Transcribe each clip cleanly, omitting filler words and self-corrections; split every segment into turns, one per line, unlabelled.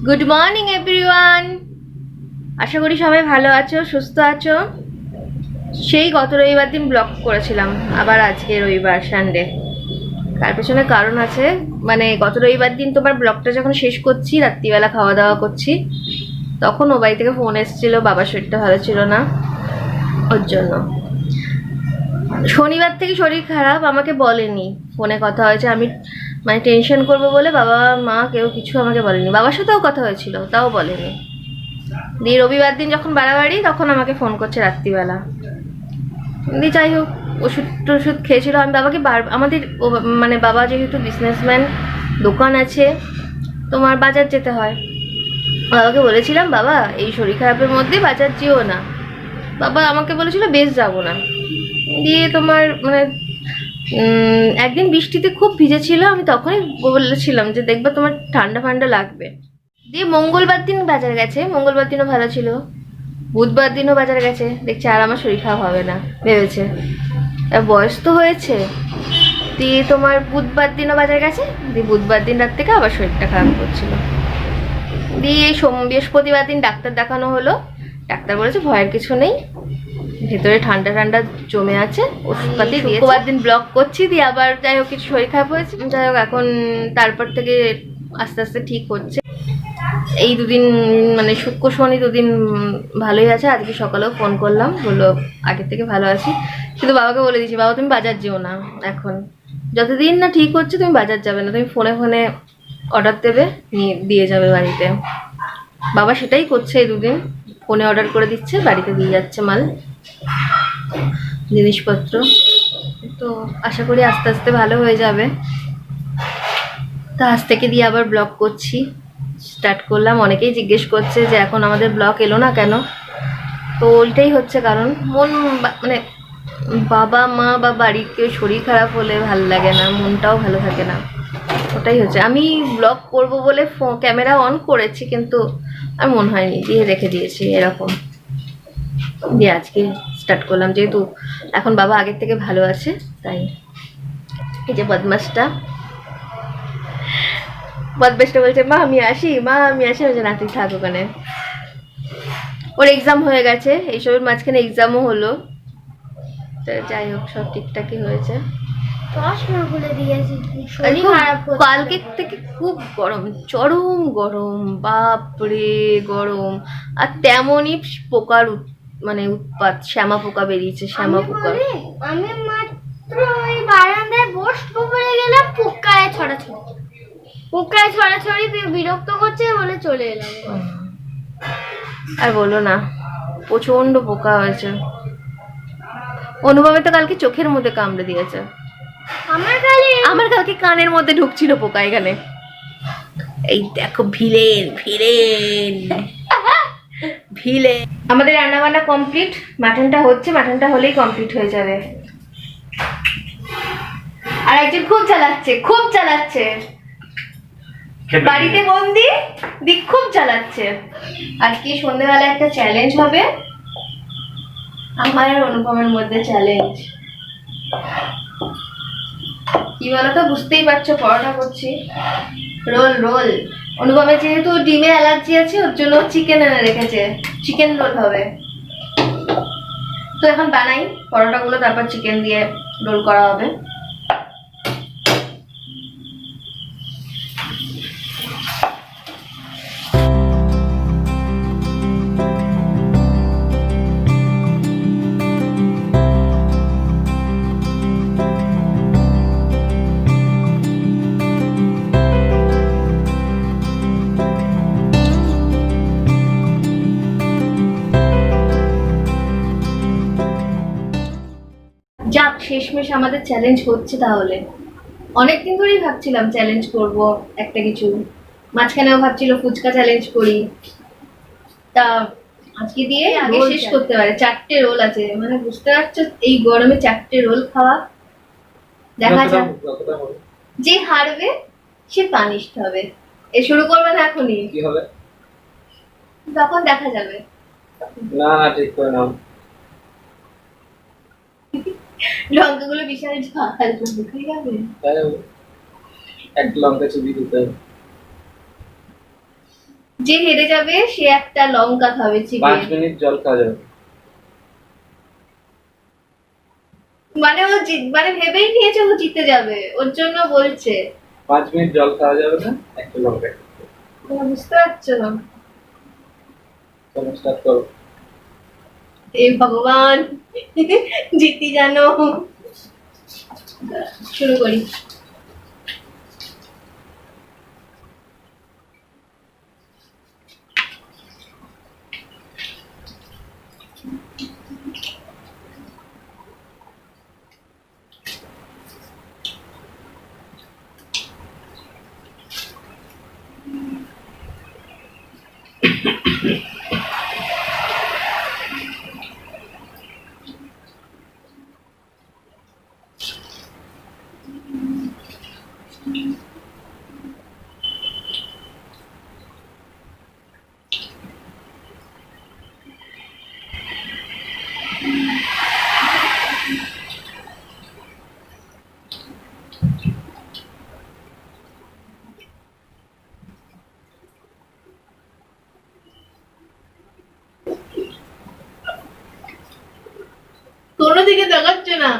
Good morning everyone. আশা করি সবাই ভালো আছো, সুস্থ আছো। সেই গত রবিবার দিন ব্লগ করেছিলাম, আবার আজকে রবিবার সানডে। তার পেছনে কারণ আছে, মানে গত রবিবার দিন তোমার ব্লগটা যখন শেষ করছি, রাত্রিবেলা খাওয়া দাওয়া করছি, তখন ও বাড়ি থেকে ফোন এসেছিল, বাবার শরীরটা ভালো ছিল না, ওর জন্য। শনিবার থেকে শরীর খারাপ, আমাকে বলেনি, ফোনে কথা হয়েছে, আমি মানে টেনশন করবো বলে বাবা মা কেউ কিছু আমাকে বলেনি। বাবার সাথেও কথা হয়েছিল, তাও বলেনি। দিয়ে রবিবার দিন যখন বাড়াবাড়ি, তখন আমাকে ফোন করছে রাত্রিবেলা। দিয়ে যাই হোক, ওষুধ টষুধ খেয়েছিল। আমি বাবাকে আমাদের মানে বাবা যেহেতু বিজনেসম্যান, দোকান আছে, তোমার বাজার যেতে হয়। বাবাকে বলেছিলাম, বাবা এই শরীর খারাপের মধ্যে বাজার যেও না। বাবা আমাকে বলেছিল বেশ যাবো না। দিয়ে তোমার মানে একদিন বৃষ্টিতে খুব ভিজেছিল, আমি তখনই বলেছিলাম যে দেখবে তোমার ঠান্ডা ফান্ডা লাগবে। দিয়ে মঙ্গলবার দিন বাজার গেছে, মঙ্গলবার দিনও ভালো ছিল। বুধবার দিনও বাজার গেছে, দেখছি আর আমার শরীর খারাপ হবে না ভেবেছে, বয়স তো হয়েছে। দিয়ে তোমার বুধবার দিনও বাজার গেছে, দিয়ে বুধবার দিন রাত থেকে আবার শরীরটা খারাপ করছিল। দিয়ে বৃহস্পতিবার দিন ডাক্তার দেখানো হলো, ডাক্তার বলেছে ভয়ের কিছু নেই, ভেতরে ঠান্ডা ঠান্ডা জমে আছে, ওষুধপাতি দিয়ে। শুক্রবার দিন ব্লক করছি, দিয়ে আবার যাই হোক কিছু শরীর খারাপ হয়েছে, যাই হোক এখন তারপর থেকে আস্তে আস্তে ঠিক হচ্ছে। এই দুদিন মানে শুক্র শনি দুদিন ভালোই আছে। আজকে সকালেও ফোন করলাম, বললো আগের থেকে ভালো আছি, কিন্তু বাবাকে বলে দিয়েছি, বাবা তুমি বাজার যেও না এখন, যতদিন না ঠিক হচ্ছে তুমি বাজার যাবে না, তুমি ফোনে ফোনে অর্ডার দেবে, নিয়ে দিয়ে যাবে বাড়িতে। বাবা সেটাই করছে, এই দুদিন ফোনে অর্ডার করে দিচ্ছে, বাড়িতে দিয়ে যাচ্ছে মাল জিনিসপত্র। তো আশা করি আস্তে আস্তে ভালো হয়ে যাবে। তো আজ থেকে দিয়ে আবার ব্লগ করছি, স্টার্ট করলাম। অনেকেই জিজ্ঞেস করছে যে এখন আমাদের ব্লগ এলো না কেন, তো ওইটাই হচ্ছে কারণ। মানে বাবা মা বা বাড়ির কেউ শরীর খারাপ হলে ভালো লাগে না, মনটাও ভালো থাকে না, ওটাই হচ্ছে। আমি ব্লগ করব বলে ক্যামেরা অন করেছি, কিন্তু আর মন হয়নি, দিয়ে রেখে দিয়েছি এরকম। দিয়ে আজকে স্টার্ট করলাম, যেহেতু এখন বাবা আগের থেকে ভালো আছে তাই। এই যে বদমাসটা বলছে মা আমি আসি, মা আমি আসি, বলছে না তুই থাক ওখানে। ওর এক্সাম হয়ে গেছে, এইসবের মাঝখানে এক্সামও হলো, তো যাই হোক সব ঠিকঠাকই হয়েছে। কালকে থেকে খুব গরম, চরম গরম, বাপরে গরম। আর তেমনই পোকার মানে উৎপাত, শ্যামা পোকা বেরিয়েছে, শ্যামা পোকা।
আমি মাত্র ওই বারান্দায় বসবো বলে গেলাম, পোকায় ছড়াছড়ি বিরক্ত করছে বলে চলে এলাম।
আর বলো না, প্রচন্ড পোকা হয়েছে। অনুভবে তো কালকে চোখের মধ্যে কামড়ে দিয়েছে। আমার কালকে কানের মধ্যে ঢুকছিল পোকা এখানে। এই দেখো ভিলেন ভিলেন ভিলেন। আমাদের রান্না বান্না কমপ্লিট, মাটনটা হচ্ছে, মাটনটা হলেই কমপ্লিট হয়ে যাবে। আর একজন খুব চালাচ্ছে বাড়িতে বন্দি, খুব চালাচ্ছে। আজকে সন্ধ্যেবেলা একটা চ্যালেঞ্জ হবে, আমার আর অনুপমের মধ্যে চ্যালেঞ্জ। কি বলতো, বুঝতেই পারছো, পরোটা করছি, রোল। অনুপমের যেহেতু ডিমে অ্যালার্জি আছে, ওর জন্য চিকেন এনে রেখেছে, চিকেন রোল হবে। তো এখন বানাই পরোটাগুলো, তারপর চিকেন দিয়ে রোল করা হবে। যাক, শেষমেশ আমাদের চ্যালেঞ্জ হচ্ছে। তাহলে অনেকদিন ধরেই ভাবছিলাম চ্যালেঞ্জ করব একটা কিছু, মাঝখানেও ভাবছিল ফুচকা চ্যালেঞ্জ করি। তা আজকে দিয়ে আগে শেষ করতে পারে। 4টে রোল আছে, মানে বুঝতে পারছো এই গরমে 4টে রোল খাওয়া। দেখা যাক, যে হারবে সে পানিশড হবে। এ শুরু করবে না এখনই, কি হবে তখন দেখা যাবে।
না ঠিক করে নাও।
লঙ্কাগুলো বিশাল ঝাল, মুখে যাবে।
এক লঙ্কা চুবি দিতে হবে।
যে হেরে যাবে সে একটা লঙ্কা খাবে চিবিয়ে।
5 মিনিট জল খাওয়া যাবে।
মানে ও মানে ভেবেই নিয়েছে ও জিতে যাবে, ওর জন্য বলছে।
5 মিনিট জল খাওয়া যাবে না, একটা লঙ্কা।
তোমরা বুঝতে পারছো না?
চলো স্টার্ট করো।
হে ভগবান, জিতি জানো। শুরু করি। কোনো দিকে তাকাচ্ছে না।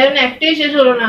এখন একটাই শেষ হলো না।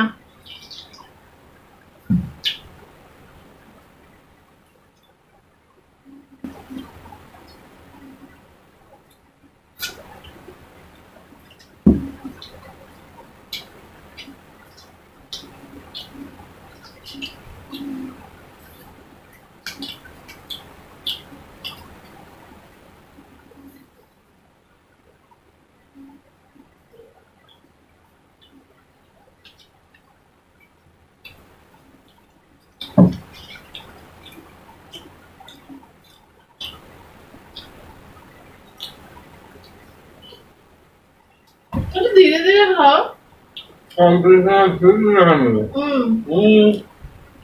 একটু ধীরে ধীরে খাও।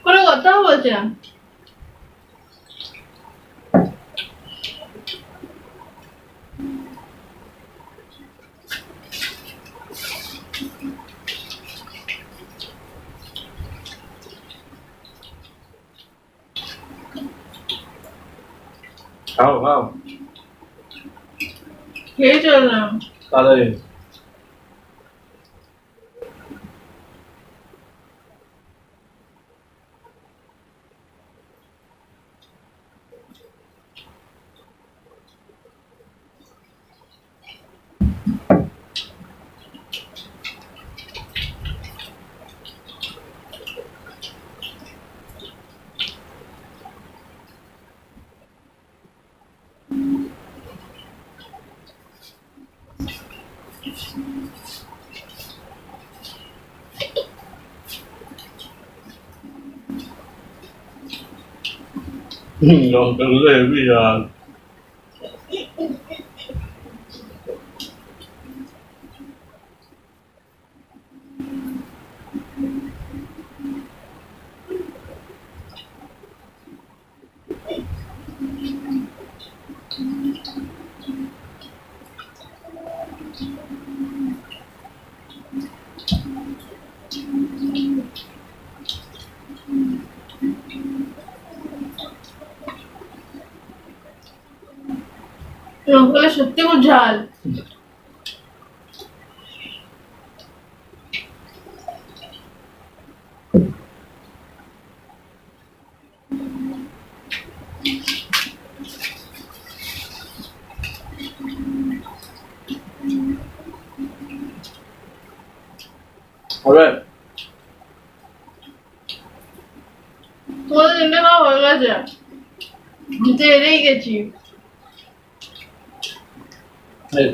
কোনো কথাও বলছে না।
খাও খাও
খেয়ে চল না।
তাড়াতাড়ি। লঙ্কাগুলো হেভি ঝাল।
লঙ্কাগুলো সত্যি খুব ঝাল।
হবে
তোমাদের তিনটে খাওয়া হয়ে গেছে, জিতে হেরেই গেছি।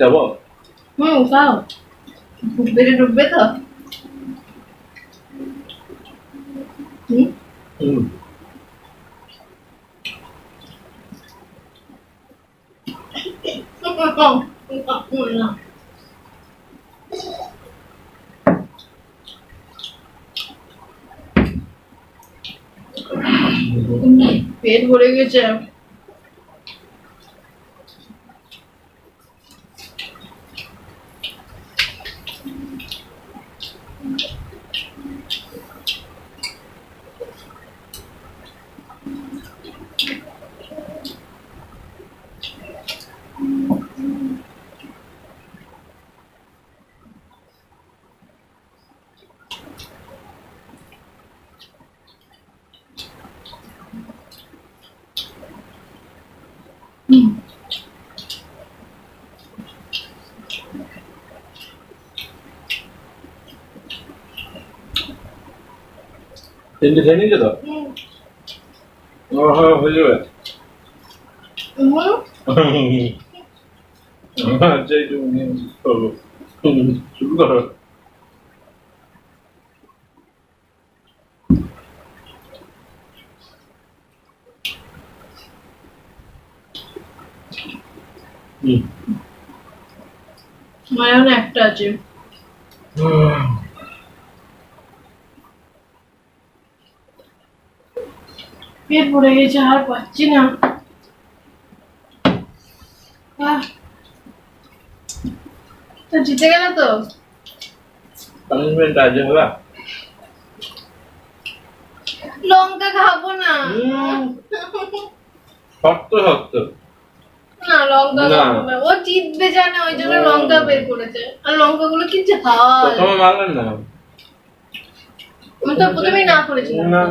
যাবো।
খাও, পেটে ঢুকবে তো। না পেট ভরে গেছে।
তিনটে খেয়ে নিয়েছো তো? হ্যাঁ হয়ে যাবে। আচ্ছা একটু করবো, শুরু করো।
মায়ন একটা আছে। পেট ভরে গেছে, আর পাচ্ছি না। তো জিতে গেল তো।
পানিশমেন্ট আছে হবে।
লঙ্কা খাবো না।
শক্ত শক্ত।
না লঙ্কা
না।
খাবো না। ও জিতবে জানে, ওই জন্য লঙ্কা বের করেছে। আর লঙ্কাগুলো কি ঝাল।
প্রথমে মারলেন না।
আমি তো প্রথমেই না করেছিলাম।
না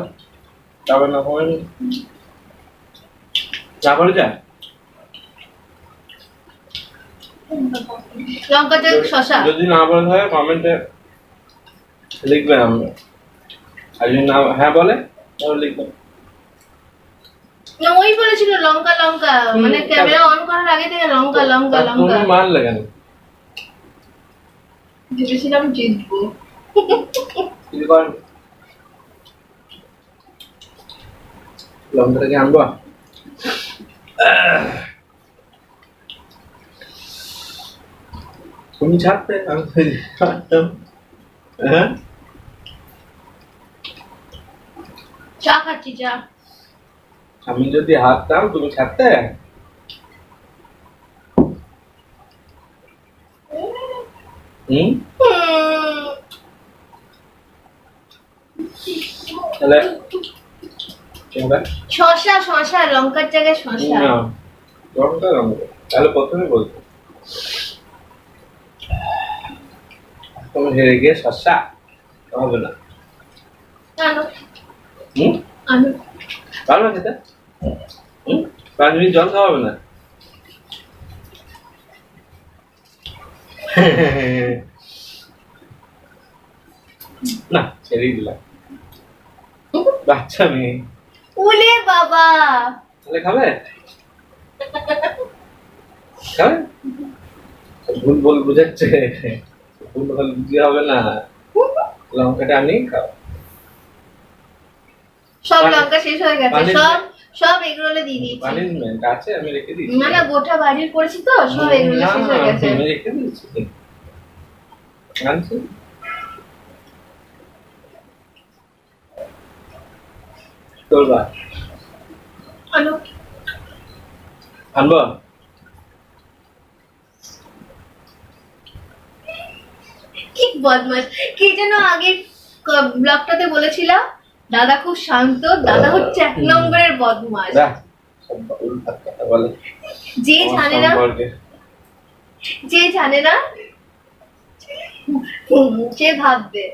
যাবে না হয় যা করে যা।
লঙ্কা চাই শশা।
যদি না বলে থাকে কমেন্টে লিখবেন আমরা, আর যদি না হ্যাঁ বলে তাহলে লিখবেন।
না ওই বলেছিল লঙ্কা লঙ্কা, মানে ক্যামেরা অন করার আগে থেকে লঙ্কা লঙ্কা লঙ্কা।
তুমি মারলে কেন?
ভেবেছিলাম জিতবো।
কিছু করেন লঙ্কাটাকে আনবো। তুমি ছাড়তে আমি ছাড়তাম। হ্যাঁ
চা খাচ্ছি চা।
আমি যদি হারতাম তুমি ছাড়তে? হুম তাহলে কি হবে?
শশা শশা, লঙ্কার জায়গায় শশা।
না লঙ্কা লঙ্কা তাহলে প্রথমে বলতো তুমি হেরে গিয়ে শস্যা হবে না।
আনো
হুম
আনো।
ভালো না খেতে? 5 মিনিট জল খাওয়া হবে না? না ছেড়েই দিলাম, বাচ্চা মেয়ে।
ওলে বাবা।
তাহলে খাবে? খাবে? ভুল বল বুঝাচ্ছে, ভুল বল বুঝিয়ে হবে না। লঙ্কাটা আনি খাও।
সব লঙ্কা শেষ হয়ে গেছে, সব সব এগরোলে দিয়ে দিয়েছি।
পানিশমেন্ট আছে আমি রেখে দিয়েছি।
না না গোটা বাড়ির করেছি তো, সব এগরোলে শেষ হয়ে গেছে।
আমি রেখে দিয়েছি আনছি। তোরবা
আনো।
আনবো?
কি বদমাশ, কি যেন আগে ব্লগটাতে বলেছিলাম, দাদা খুব শান্ত, দাদা হচ্ছে 1 নম্বরের বদমাশ।
যা সব উল্টা কথা বলে।
যে জানে না,
সম্পর্কে
যে জানে না সে ভাববে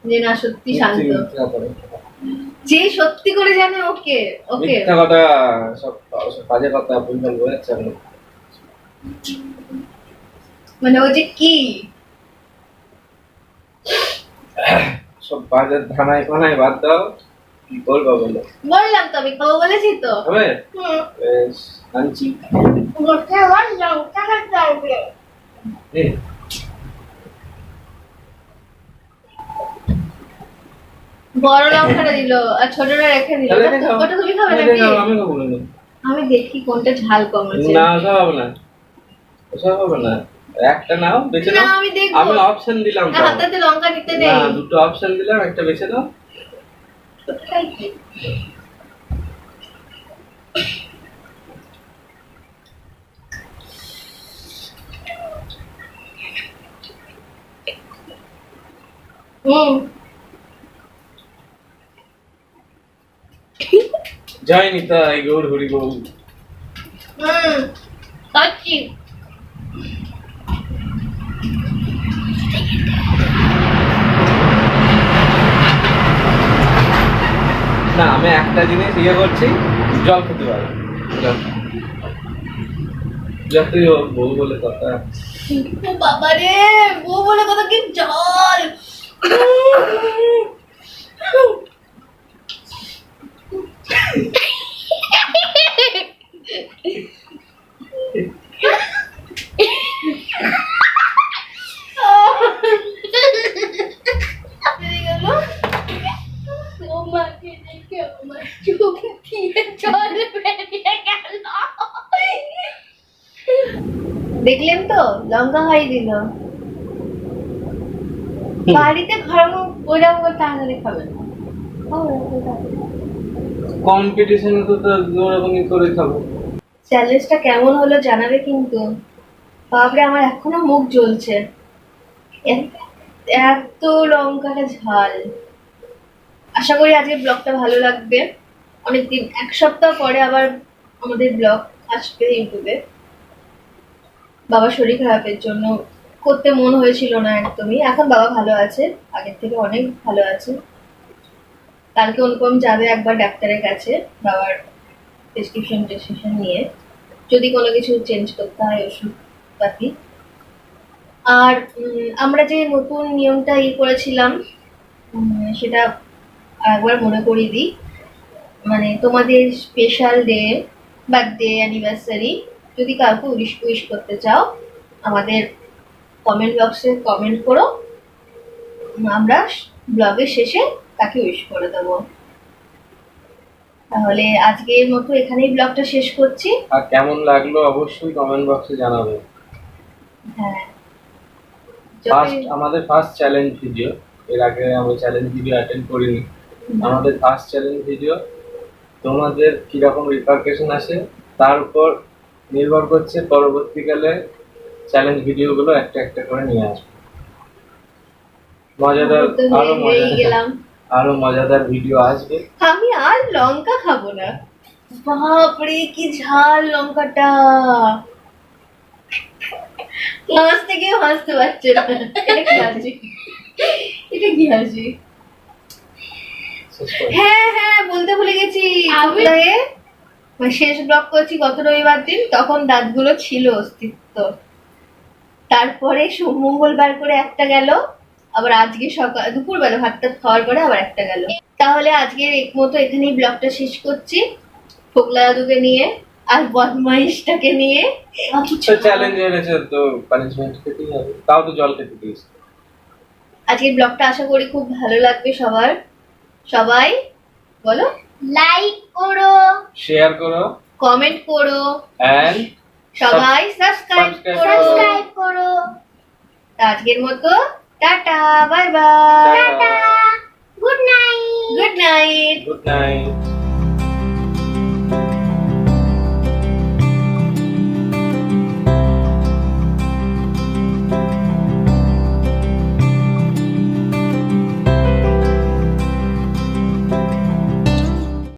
যে না সত্যি শান্ত।
মিথ্যা করে।
যে সত্যি করে জানে ওকে ওকে।
মিথ্যা কথা, সব সব বাজে কথা ভুলভাল বলেছে আমি।
মানে ও যে কি
সব বাজে ধানায় ফানায় বাদ দাও, কি করবো বলো?
বললাম তো আমি খাবো বলেছি তো।
হবে?
হুম।
বেশ আনছি।
মোটে আবার লঙ্কা খেতে হবে।
এই,
বড় লঙ্কাটা দিল আর ছোটটা রেখে দিল।
তাহলে এটা খাও।
ওটা তুমি খাবে
এটা
নাকি?
খাও, আমি খাবো না।
আমি দেখি কোনটা ঝাল কম আছে।
না ওসব হবে না, ওসব হবে না। একটা নাও বেছে
না
নাও।
আমি দেখবো।
আমি অপশন দিলাম তো।
হাতে লঙ্কা নিতে
না
নেই।
দুটো অপশন দিলাম, একটা বেছে নাও।
কোথায় কি? হুম।
জয় নিতাই গৌর হরি গৌর।
খাচ্ছি।
না আমি একটা জিনিস ইয়ে করছি, জল খেতে পারো। জল যতই হোক বউ বলে কথা।
ও বাবা রে, বউ বলে কথা কি জল। তোমাকে দেখে আমার চোখ দিয়ে জল বেরিয়ে গেল। দেখলেন তো, লঙ্কা খাই দিল। বাড়িতে খাওয়ানো ওইরকম করে তাড়াতাড়ি খাবেন না।
কম্পিটিশনে তো তার ওরকমই করে খাবো।
চ্যালেঞ্জটা কেমন হলো জানাবে কিন্তু। বাপরে আমার এখনো মুখ জ্বলছে, এত লঙ্কাটা ঝাল। আশা করি আজকে ব্লগটা ভালো লাগবে। অনেকদিন, এক সপ্তাহ পরে আবার আমাদের ব্লগ আসবে ইউটিউবে। বাবার শরীর খারাপের জন্য করতে মন হয়েছিল না একদমই। এখন বাবা ভালো আছে, আগের থেকে অনেক ভালো আছে। কালকে অনুপম যাবে একবার ডাক্তারের কাছে বাবার প্রেসক্রিপশন নিয়ে, যদি কোনো কিছু চেঞ্জ করতে হয় ওষুধ পাতি। আর আমরা যে নতুন নিয়মটা করেছিলাম, সেটা একবার মনে করিয়ে দিই। মানে তোমাদের স্পেশাল ডে, বার্থডে, অ্যানিভার্সারি যদি কাউকে উইশ করতে চাও, আমাদের কমেন্ট বক্সে কমেন্ট করো, আমরা ব্লগের শেষে তাকে উইশ করে দেবো। তাহলে আজকের মতো এখানেই ব্লগটা শেষ করছি।
আর কেমন লাগলো অবশ্যই কমেন্ট বক্সে জানাবে।
হ্যাঁ,
আমাদের ফার্স্ট চ্যালেঞ্জ ভিডিও, এর আগে আমরা চ্যালেঞ্জ ভিডিও অ্যাটেন্ড করিনি। আমাদের ফার্স্ট চ্যালেঞ্জ ভিডিও, তোমাদের কিরকম রিপারকেশন আসে তার উপর নির্ভর করছে পরবর্তীকালে চ্যালেঞ্জ ভিডিওগুলো একটা একটা করে নিয়ে আসবে। মজাদার, আরো মজাদার ভিডিও আসবে।
আমি আর লঙ্কা খাবো না। বাপরে কি ঝাল লঙ্কাটা, হাসতে গিয়ে হাসতে পারছে না। এটা কি হাসি? হ্যাঁ হ্যাঁ, বলতে ভুলে গেছি, শেষ ব্লগ করছি গত রবিবার দিন, তখন দাঁতগুলো ছিল অস্তিত্ব। তারপরে মঙ্গলবার করে একটা গেল, আবার আজকে সকাল দুপুরবেলা ভাতটা খাওয়ার পরে আবার একটা গেল। তাহলে আজকের মতো এখানেই ব্লগটা শেষ করছি, ফোকলা দাদুকে নিয়ে আর বদমাইশটাকে নিয়ে।
চ্যালেঞ্জ হয়েছে তো পানিশমেন্ট খেতেই হবে, তাও তো জল খেতে দিয়েছি।
আজকের ব্লগটা আশা করি খুব ভালো লাগবে সবার। সবাই বলো,
লাইক করো,
শেয়ার করো,
কমেন্ট করো,
এন্ড
সবাই সাবস্ক্রাইব
করো।
আজকের মতো tata, bye bye,
tata, good night.
Good night.
Good night.